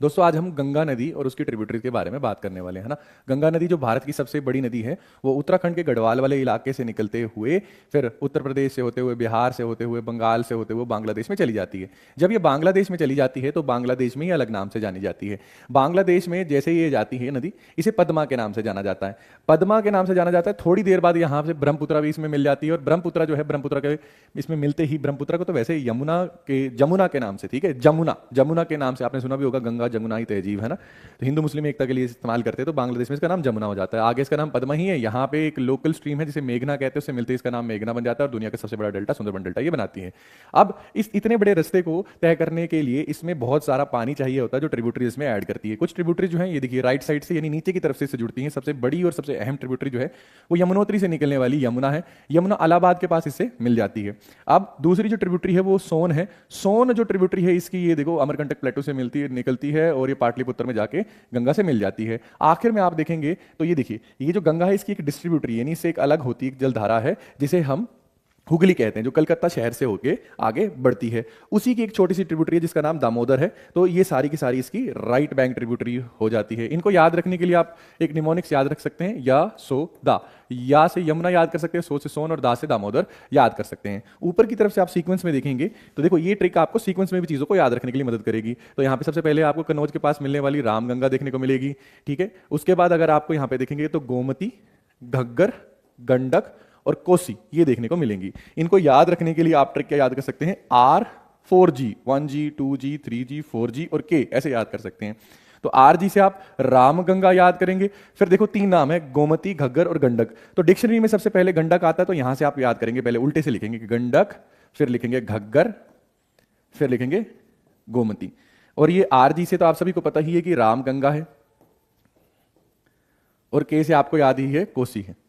दोस्तों आज हम गंगा नदी और उसकी ट्रिब्यूटरीज के बारे में बात करने वाले हैं ना। गंगा नदी जो भारत की सबसे बड़ी नदी है, वो उत्तराखंड के गढ़वाल वाले इलाके से निकलते हुए फिर उत्तर प्रदेश से होते हुए, बिहार से होते हुए, बंगाल से होते हुए बांग्लादेश में चली जाती है। जब ये बांग्लादेश में चली जाती है तो बांग्लादेश में ही अलग नाम से जानी जाती है। बांग्लादेश में जैसे ही ये जाती है नदी, इसे पद्मा के नाम से जाना जाता है। पद्मा के नाम से जाना जाता है। थोड़ी देर बाद यहाँ से ब्रह्मपुत्रा भी इसमें मिल जाती है, और ब्रह्मपुत्रा जो है, ब्रह्मपुत्रा के इसमें मिलते ही, ब्रह्मपुत्रा को तो वैसे जमुना के नाम से, ठीक है, जमुना जमुना के नाम से आपने सुना भी होगा, गंगा जमुना ही तहजीब है ना। तो हिंदू मुस्लिम एकता के लिए इस्तेमाल करते हैं, तो बांग्लादेश में इसका नाम जमुना हो जाता है। आगे इसका नाम पद्मा ही है। यहाँ पे एक लोकल स्ट्रीम है जिसे मेघना कहते हैं, उससे मिलते ही इसका नाम मेघना बन जाता है, और दुनिया का सबसे बड़ा डेल्टा सुंदरबन डेल्टा ये बनाती है। अब इस इतने बड़े रास्ते को तय करने के लिए इसमें बहुत सारा पानी चाहिए होता है, जो ट्रिब्यूटरी इसमें ऐड करती है। कुछ ट्रिब्यूटरी जो है, ये देखिए राइट साइड से यानी नीचे की तरफ से जुड़ती है। सबसे बड़ी और सबसे अहम ट्रिब्यूटरी जो है वो यमुनोत्री से निकलने वाली यमुना है। यमुना इलाहाबाद के पास इससे मिल जाती है। अब दूसरी जो ट्रिब्यूटरी है वो सोन है। सोन जो ट्रिब्यूटरी है इसकी, ये देखो अमरकंटक प्लेटो से मिलती है, निकलती है, और ये पाटलिपुत्र में जाके गंगा से मिल जाती है। आखिर में आप देखेंगे तो ये देखिए, ये जो गंगा है इसकी एक डिस्ट्रीब्यूटरी यानी इससे एक अलग होती है जलधारा है, जिसे हम हुगली कहते हैं, जो कलकत्ता शहर से होके आगे बढ़ती है। उसी की एक छोटी सी ट्रिब्यूटरी है जिसका नाम दामोदर है। तो ये सारी की सारी इसकी राइट बैंक ट्रिब्यूटरी हो जाती है। इनको याद रखने के लिए आप एक निमोनिक्स याद रख सकते हैं, या सो दा। या से यमुना याद कर सकते हैं, सो से सोन, और दा से दामोदर याद कर सकते हैं। ऊपर की तरफ से आप सीक्वेंस में देखेंगे तो देखो ये ट्रिक आपको सीक्वेंस में भी चीजों को याद रखने के लिए मदद करेगी। तो यहाँ पे सबसे पहले आपको कन्नौज के पास मिलने वाली रामगंगा देखने को मिलेगी, ठीक है। उसके बाद अगर आपको यहाँ पे देखेंगे तो गोमती, घग्गर, गंडक और कोसी ये देखने को मिलेंगी। इनको याद रखने के लिए आप ट्रिक क्या याद कर सकते हैं, R4G, 1G 2G 3G 4G और K ऐसे याद कर सकते हैं। तो RG से आप रामगंगा याद करेंगे। फिर देखो तीन नाम है, गोमती, घग्गर और गंडक। तो डिक्शनरी में सबसे पहले गंडक आता है, तो यहां से आप याद करेंगे, पहले उल्टे से लिखेंगे कि गंडक, फिर लिखेंगे घग्गर, फिर लिखेंगे गोमती। और ये RG से तो आप सभी को पता ही है कि रामगंगा है, और K से आपको याद ही है कोसी है।